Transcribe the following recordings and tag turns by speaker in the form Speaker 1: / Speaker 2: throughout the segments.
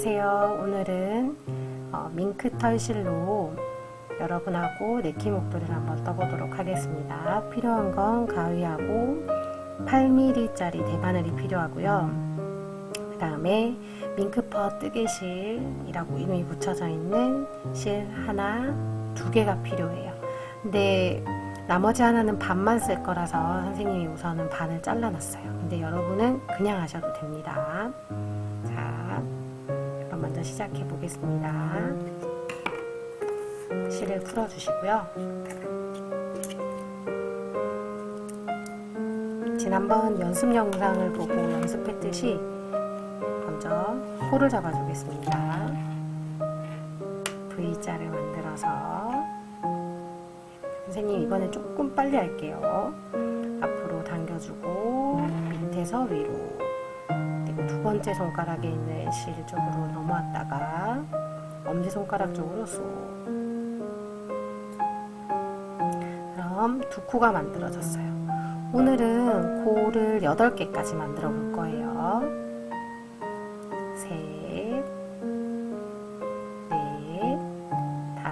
Speaker 1: 안녕하세요. 오늘은 밍크 털실로 여러분하고 네키 목도리를 한번 떠보도록 하겠습니다. 필요한 건 가위하고 8mm짜리 대바늘이 필요하고요. 그 다음에 밍크퍼 뜨개실이라고 이름이 붙여져 있는 실 하나, 2개가 필요해요. 근데 나머지 하나는 반만 쓸 거라서 선생님이 우선은 반을 잘라놨어요. 근데 여러분은 그냥 하셔도 됩니다. 자, 그럼 먼저 시작해 보겠습니다. 실을 풀어주시고요. 지난번 연습 영상을 보고 연습했듯이 먼저 코를 잡아주겠습니다. V자를 만들어서 선생님 이번엔 조금 빨리 할게요. 앞으로 당겨주고 밑에서 위로, 그리고 2번째 손가락에 있는 실 쪽으로 넘어왔다가 엄지손가락 쪽으로 쏙. 그럼 2코가 만들어졌어요. 오늘은 코를 8개까지 만들어 볼 거예요.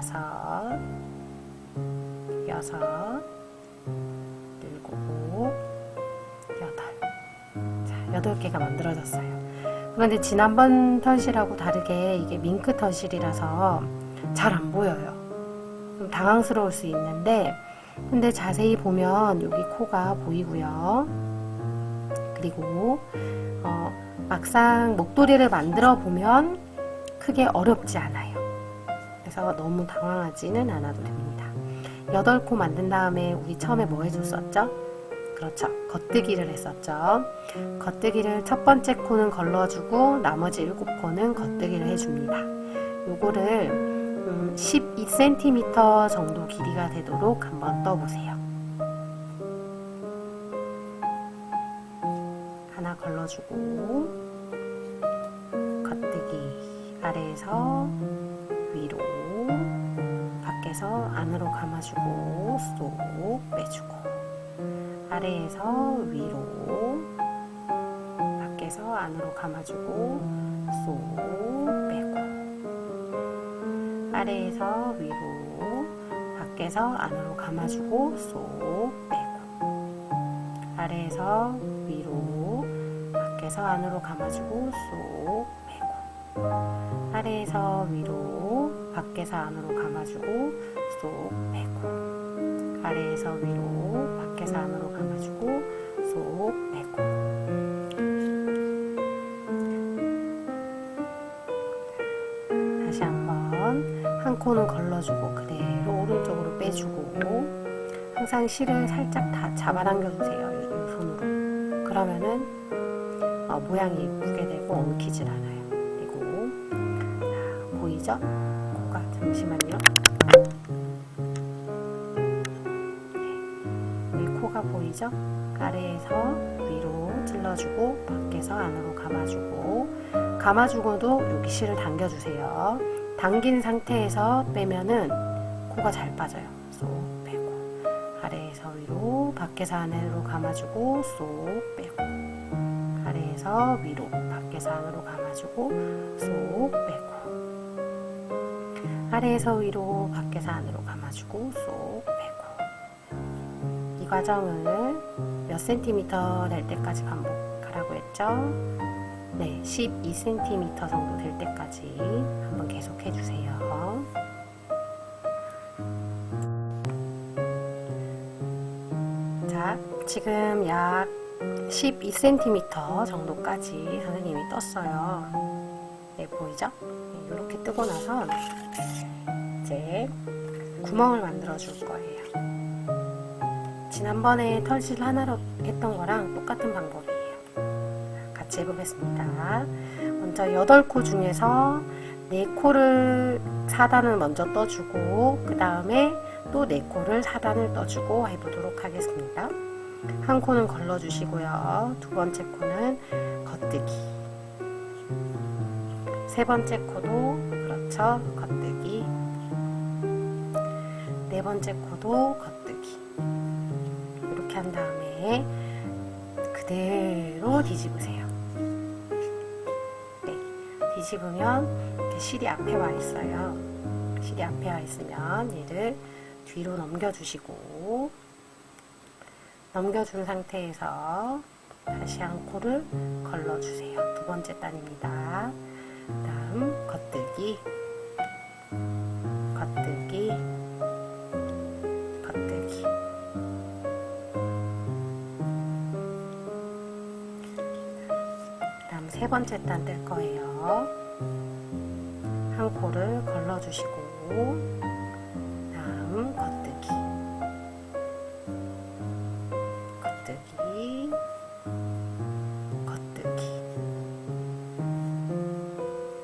Speaker 1: 3, 4, 5, 6, 7, 8. 자, 8개가 만들어졌어요. 그런데 지난번 털실하고 다르게 이게 밍크 털실이라서 잘 안 보여요. 좀 당황스러울 수 있는데, 근데 자세히 보면 여기 코가 보이고요. 그리고 막상 목도리를 만들어 보면 크게 어렵지 않아요. 그래서 너무 당황하지는 않아도 됩니다. 8코 만든 다음에 우리 처음에 뭐 해줬었죠? 그렇죠. 겉뜨기를 했었죠. 겉뜨기를 첫 번째 코는 걸러주고 나머지 7코는 겉뜨기를 해줍니다. 요거를 12cm 정도 길이가 되도록 한번 떠보세요. 하나 걸러주고 겉뜨기 아래에서 위로, 밖에서 안으로 감아주고 쏙 빼주고, 아래에서 위로, 밖에서 안으로 감아주고 쏙 빼고, 아래에서 위로, 밖에서 안으로 감아주고 쏙 빼고, 아래에서 위로, 밖에서 안으로 감아주고 쏙 빼고, 아래에서 위로, 밖에서 안으로 감아주고 쏙 빼고, 아래에서 위로, 밖에서 안으로 감아주고 쏙 빼고. 다시 한번 한 코는 걸러주고 그대로 오른쪽으로 빼주고, 항상 실을 살짝 다 잡아당겨 주세요. 이 손으로. 그러면은 모양이 예쁘게 되고 엉키질 않아요. 그리고 자, 보이죠? 코가 잠시만요. 네, 코가 보이죠? 아래에서 위로 찔러주고 밖에서 안으로 감아주고도 여기 실을 당겨주세요. 당긴 상태에서 빼면은 코가 잘 빠져요. 쏙 빼고, 아래에서 위로, 밖에서 안으로 감아주고 쏙 빼고, 아래에서 위로, 밖에서 안으로 감아주고 쏙 빼고, 아래에서 위로, 밖에서 안으로 감아주고 쏙 빼고. 이 과정을 몇 cm 될 때까지 반복하라고 했죠? 네, 12cm 정도 될 때까지 한번 계속 해주세요. 자, 지금 약 12cm 정도까지 선생님이 떴어요. 네, 보이죠? 이렇게 뜨고 나서 이제 구멍을 만들어 줄 거예요. 지난번에 털실 하나로 했던 거랑 똑같은 방법이에요. 같이 해보겠습니다. 먼저 8코 중에서 4코를 4단을 먼저 떠주고, 그 다음에 또 4코를 4단을 떠주고 해보도록 하겠습니다. 한 코는 걸러주시고요. 2번째 코는 겉뜨기, 3번째 코도 그렇죠, 겉뜨기, 4번째 코도 겉뜨기. 이렇게 한 다음에 그대로 뒤집으세요. 뒤집으면 이렇게 실이 앞에 와 있어요. 실이 앞에 와 있으면 얘를 뒤로 넘겨주시고, 넘겨준 상태에서 다시 한 코를 걸러주세요. 두 번째 단입니다. 다음 겉뜨기, 겉뜨기, 겉뜨기. 다음 세 번째 단 뜰 거예요. 한 코를 걸러주시고, 다음 겉뜨기, 겉뜨기, 겉뜨기.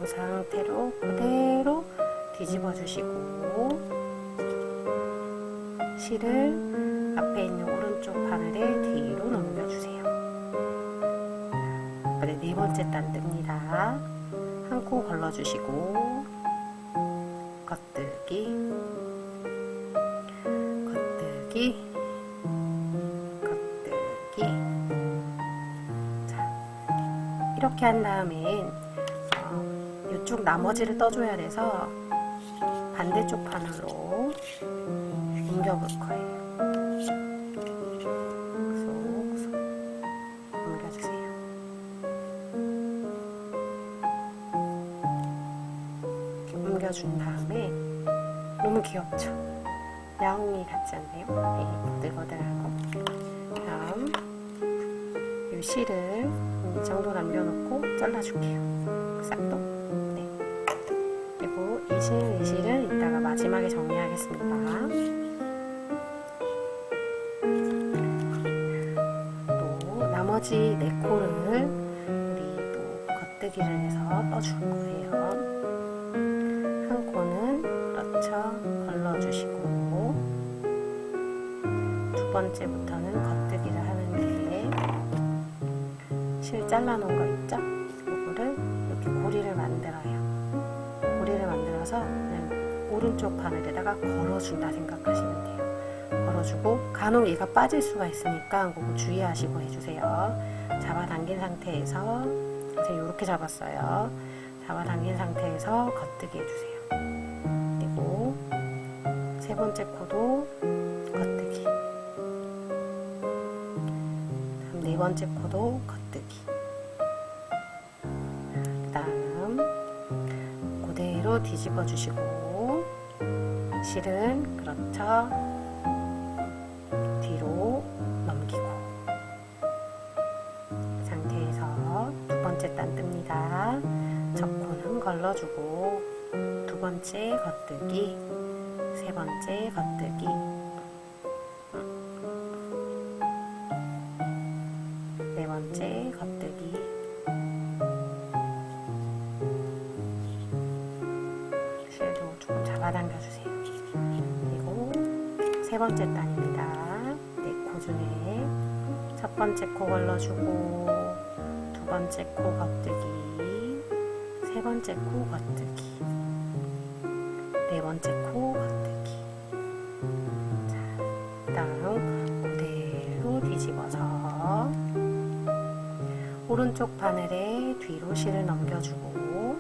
Speaker 1: 이 상태로 그대로 뒤집어 주시고, 실을 앞에 있는 오른쪽 바늘에 뒤로 넘겨주세요. 이번에 네 번째 단 뜹니다. 한 코 걸러주시고, 겉뜨기, 겉뜨기, 겉뜨기. 자, 이렇게 한 다음엔 이쪽 나머지를 떠줘야 돼서 반대쪽 바늘로 옮겨볼 거예요. 쏙쏙 옮겨주세요. 이렇게 옮겨준 다음에, 너무 귀엽죠? 야옹이 같지 않나요? 네, 보들보들하고. 다음 이 실을 이 정도 남겨놓고 잘라줄게요. 싹도. 네. 그리고 이 실은 이따가 마지막에 정리하겠습니다. 또 나머지 네 코를 우리 또 겉뜨기를 해서 떠줄 거예요. 한 코는 그렇죠, 걸러주시고, 두 번째부터는 겉뜨기를 하는데, 실 잘라놓은 거 있죠? 이거를 이렇게 고리를 만들어요. 고리를 만들어서 그냥 오른쪽 바늘에다가 걸어준다 생각하시면 돼요. 걸어주고, 간혹 얘가 빠질 수가 있으니까 그거 주의하시고 해주세요. 잡아당긴 상태에서, 제가 이렇게 잡았어요. 잡아당긴 상태에서 겉뜨기 해주세요. 그리고 세 번째 코도 겉뜨기, 다음 네 번째 코도 겉뜨기. 그 다음 그대로 뒤집어 주시고, 실은 그렇죠, 뒤로 넘기고, 그 상태에서 두 번째 단 뜹니다. 첫 코는 걸러주고, 두 번째 겉뜨기, 세 번째 겉뜨기, 네 번째 겉뜨기, 실도 조금 잡아당겨주세요. 그리고 세 번째 단입니다. 네 코 중에 첫 번째 코 걸러주고, 두 번째 코 겉뜨기, 세 번째 코 겉뜨기, 네 번째 코 겉뜨기. 자, 다음 그대로 뒤집어서 오른쪽 바늘에 뒤로 실을 넘겨주고,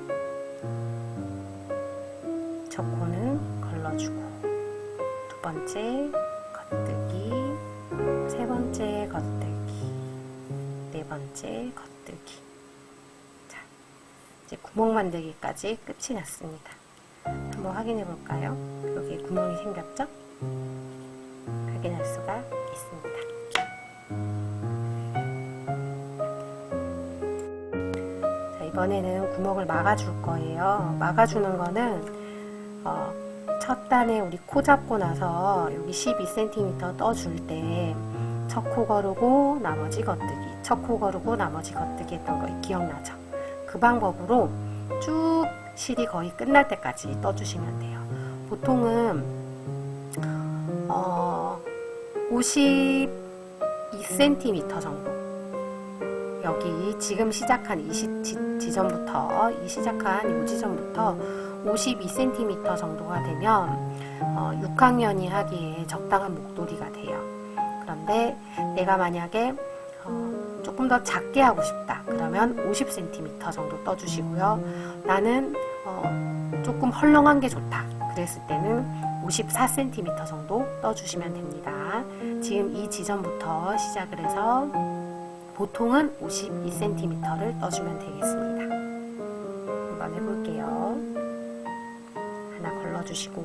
Speaker 1: 첫 코는 걸러주고, 두 번째 겉뜨기, 세 번째 겉뜨기, 네 번째 겉뜨기. 자, 이제 구멍 만들기까지 끝이 났습니다. 한번 확인해 볼까요? 여기 구멍이 생겼죠? 확인할 수가 있습니다. 자, 이번에는 구멍을 막아줄 거예요. 막아주는 거는 첫 단에 우리 코 잡고 나서 여기 12cm 떠줄 때 첫 코 거르고 나머지 겉뜨기, 첫 코 거르고 나머지 겉뜨기 했던 거 기억나죠? 그 방법으로 쭉 실이 거의 끝날 때까지 떠주시면 돼요. 보통은 52cm 정도, 여기 지금 시작한 이 지점부터, 이 지점부터 52cm 정도가 되면 6학년이 하기에 적당한 목도리가 돼요. 그런데 내가 만약에 조금 더 작게 하고 싶다, 그러면 50cm 정도 떠주시고요. 나는 조금 헐렁한 게 좋다 그랬을 때는 54cm 정도 떠주시면 됩니다. 지금 이 지점부터 시작을 해서 보통은 52cm를 떠주면 되겠습니다. 한번 해볼게요. 하나 걸러주시고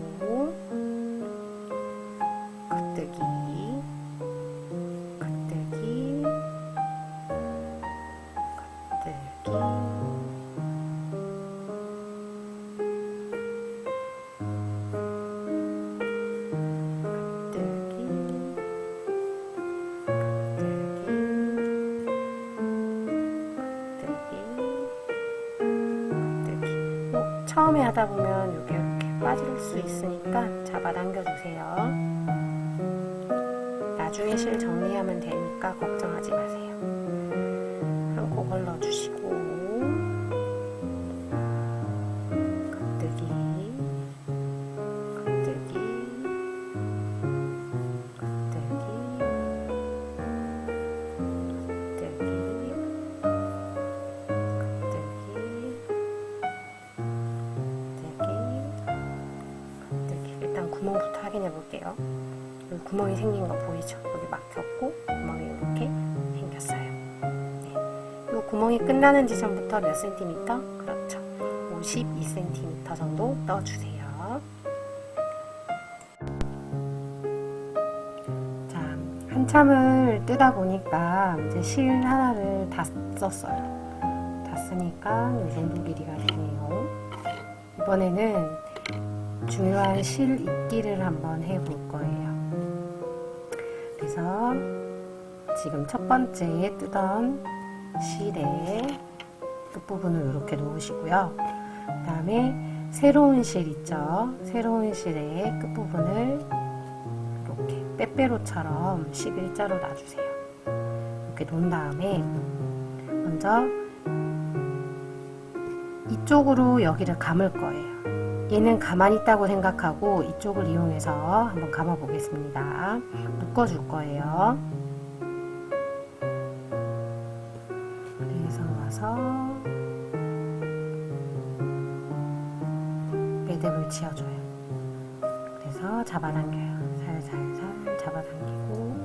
Speaker 1: 겉뜨기 겉뜨기 겉뜨기 처음에 하다 보면 이렇게 빠질 수 있으니까 잡아당겨 주세요. 나중에 실 정리하면 되니까 걱정하지 마세요. 한 코 걸러 주시고 겉뜨기 겉뜨기 겉뜨기 구멍부터 확인해 볼게요. 여기 구멍이 생긴 거 보이죠? 여기 막혔고 구멍이 이렇게 생겼어요. 네. 이 구멍이 끝나는 지점부터 몇 센티미터? 그렇죠. 52cm 정도 떠주세요. 자, 한참을 뜨다 보니까 이제 실 하나를 다 썼어요. 다 쓰니까 이 정도 길이가 되네요. 이번에는 중요한 실 잇기를 한번 해볼 거예요. 그래서 지금 첫 번째 뜨던 실의 끝부분을 이렇게 놓으시고요. 그 다음에 새로운 실 있죠? 새로운 실의 끝부분을 이렇게 빼빼로처럼 11자로 놔주세요. 이렇게 놓은 다음에 먼저 이쪽으로 여기를 감을 거예요. 얘는 가만히 있다고 생각하고 이쪽을 이용해서 한번 감아 보겠습니다. 묶어줄 거예요. 그래서 와서 매듭을 지어줘요. 그래서 잡아당겨요. 살살살 잡아당기고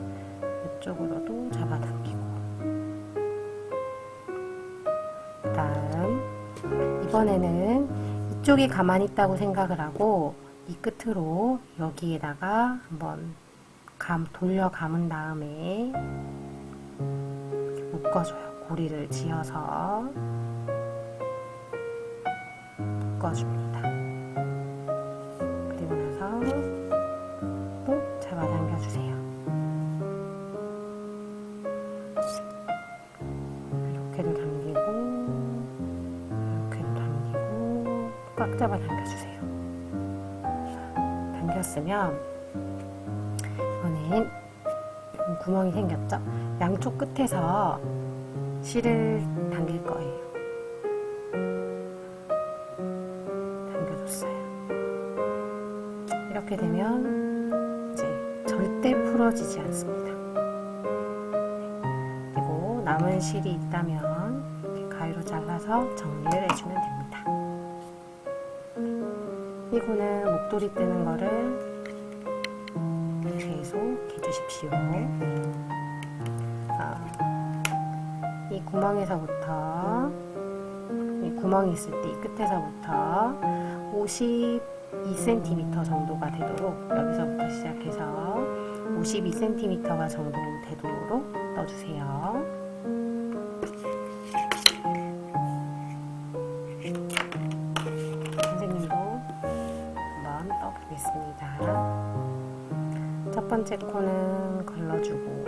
Speaker 1: 이쪽으로도 잡아당기고 그 다음 이번에는 이쪽이 가만히 있다고 생각을 하고 이 끝으로 여기에다가 한번 돌려 감은 다음에 묶어줘요. 고리를 지어서 묶어줍니다. 그리고 나서 또 잡아당겨주세요. 이렇게도 당기고 이렇게도 당기고 꽉 잡아 당겨주세요. 당겼으면 이번엔 구멍이 생겼죠? 양쪽 끝에서 실을 당길 거예요. 당겨줬어요. 이렇게 되면 이제 절대 풀어지지 않습니다. 그리고 남은 실이 있다면 이렇게 가위로 잘라서 정리를 해주면 됩니다. 그리고는 목도리 뜨는 거를 계속 해주십시오. 이 구멍에서부터 이 구멍이 있을 때 이 끝에서부터 52cm 정도가 되도록 여기서부터 시작해서 52cm가 정도 되도록 떠주세요. 선생님도 한번 떠보겠습니다. 첫 번째 코는 걸러주고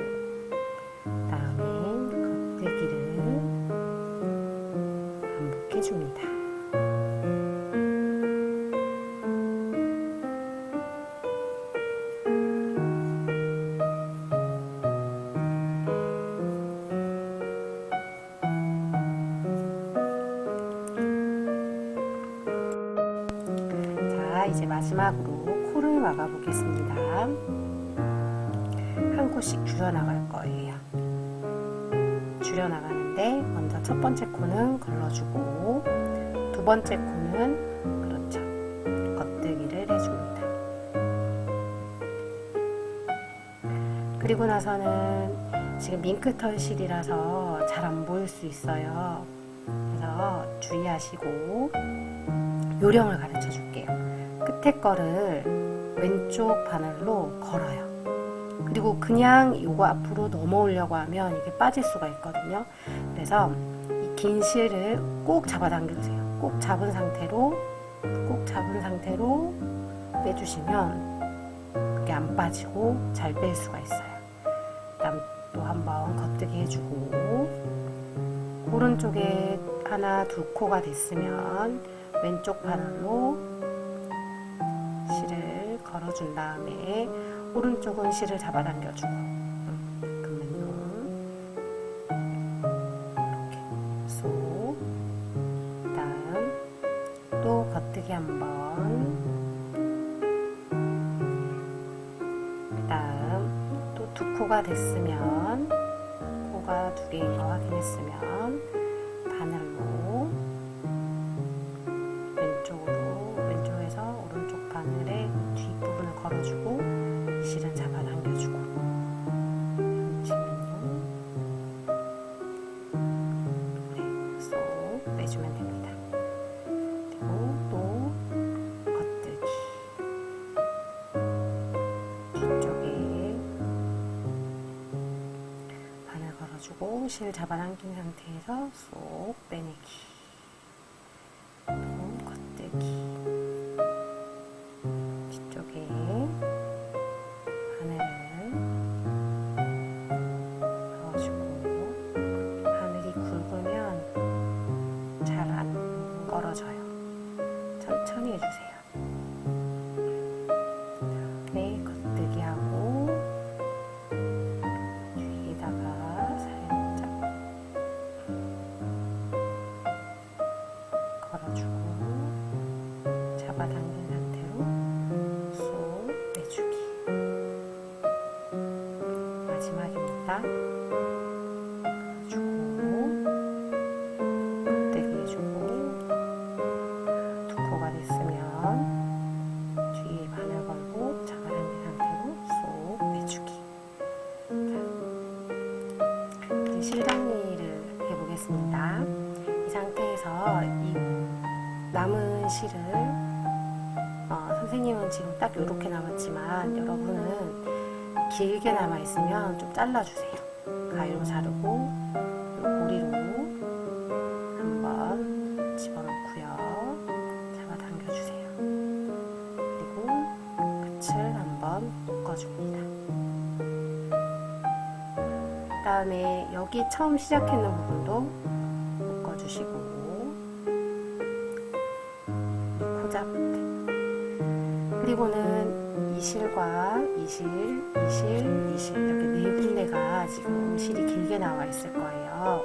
Speaker 1: 다음엔 겉뜨기를 반복해줍니다. 자, 이제 마지막으로 코를 막아 보겠습니다. 한 코씩 줄여 나갈 거예요. 줄여나가는데 먼저 첫 번째 코는 걸러주고 두 번째 코는 그렇죠. 겉뜨기를 해줍니다. 그리고 나서는 지금 밍크털실이라서 잘 안 보일 수 있어요. 그래서 주의하시고 요령을 가르쳐 줄게요. 끝에 거를 왼쪽 바늘로 걸어요. 그리고 그냥 이거 앞으로 넘어오려고 하면 이게 빠질 수가 있거든요. 그래서 이 긴 실을 꼭 잡아당겨주세요. 꼭 잡은 상태로 빼주시면 그게 안 빠지고 잘 뺄 수가 있어요. 그다음 또 한번 겉뜨기 해주고 오른쪽에 하나 두 코가 됐으면 왼쪽 바늘로 실을 걸어준 다음에 오른쪽은 실을 잡아당겨주고 그러면 이렇게 쏙 다음 또 겉뜨기 한번 그 다음 또 두 코가 됐으면 코가 두 개인 거 확인했으면 바늘로 왼쪽에서 오른쪽 바늘에 뒷부분을 걸어주고 실은 잡아당겨주고 잠시만요. 네, 쏙 빼주면 됩니다. 그리고 또 겉뜨기 뒤쪽에 바늘 걸어주고 실 잡아당긴 상태에서 쏙 빼내기 또 겉뜨기 뒤쪽에 바늘을 넣어주고 바늘이 굵으면 잘 안 걸어져요. 천천히 해주세요. 네, 겉뜨기 하고 뒤에다가 살짝 걸어주고 잡아당긴 상태로 쏙 빼주기. 마지막입니다. 걸어주고 겉뜨기 해주고 두 코가 됐으면 뒤에 바늘 걸고 잡아당긴 상태로 쏙 빼주기. 자, 이제 실 정리를 해보겠습니다. 이 상태에서 이 남은 실을 선생님은 지금 딱 이렇게 남았지만 여러분은 길게 남아있으면 좀 잘라주세요. 가위로 자르고 고리로 한번 집어넣고요. 잡아당겨주세요. 그리고 끝을 한번 묶어줍니다. 그 다음에 여기 처음 시작했는 부분도 묶어주시고 그리고는 이 실과 이 실 이렇게 네 군데가 지금 실이 길게 나와 있을 거예요.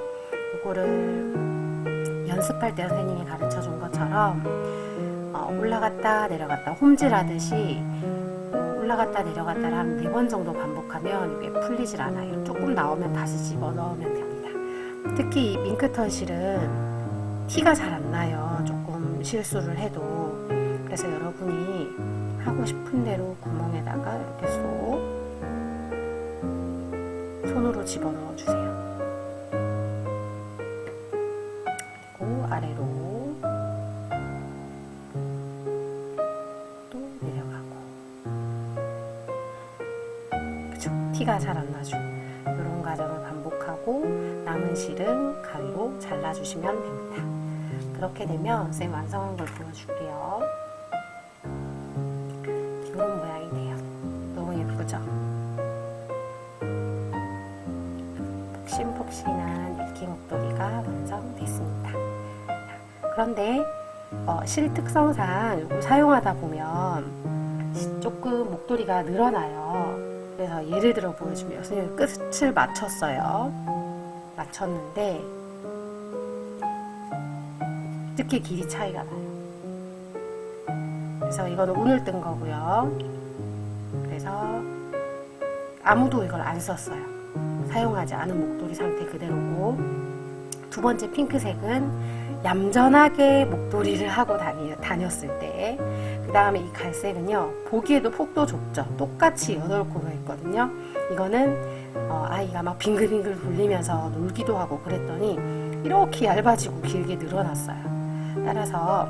Speaker 1: 이거를 연습할 때 선생님이 가르쳐 준 것처럼 올라갔다 내려갔다 홈질하듯이 올라갔다 내려갔다를 한 4번 정도 반복하면 이게 풀리질 않아요. 조금 나오면 다시 집어넣으면 됩니다. 특히 이 밍크털 실은 티가 잘 안 나요. 조금 실수를 해도. 그래서 여러분이 하고 싶은 대로 구멍에다가 이렇게 쏙 손으로 집어넣어 주세요. 그리고 아래로 또 내려가고 그쵸? 티가 잘 안 나죠? 이런 과정을 반복하고 남은 실은 가위로 잘라주시면 됩니다. 그렇게 되면 선생님 완성한 걸 보여줄게요. 이런 모양이 돼요. 너무 예쁘죠? 폭신폭신한 이끼 목도리가 완성됐습니다. 그런데 실 특성상 이거 사용하다 보면 조금 목도리가 늘어나요. 그래서 예를 들어 보여주면 선생님 끝을 맞췄어요. 맞췄는데 이렇게 길이 차이가 나요. 그래서 이거는 오늘 뜬 거고요. 그래서 아무도 이걸 안 썼어요. 사용하지 않은 목도리 상태 그대로고, 두 번째 핑크색은 얌전하게 목도리를 하고 다녔을 때, 그 다음에 이 갈색은요, 보기에도 폭도 좁죠. 똑같이 8코가 있거든요. 이거는 아이가 막 빙글빙글 돌리면서 놀기도 하고 그랬더니 이렇게 얇아지고 길게 늘어났어요. 따라서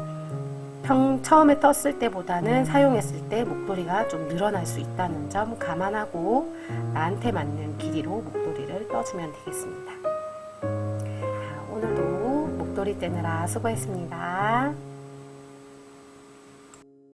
Speaker 1: 처음에 떴을 때보다는 사용했을 때 목도리가 좀 늘어날 수 있다는 점 감안하고 나한테 맞는 길이로 목도리를 떠주면 되겠습니다. 오늘도 목도리 떼느라 수고했습니다.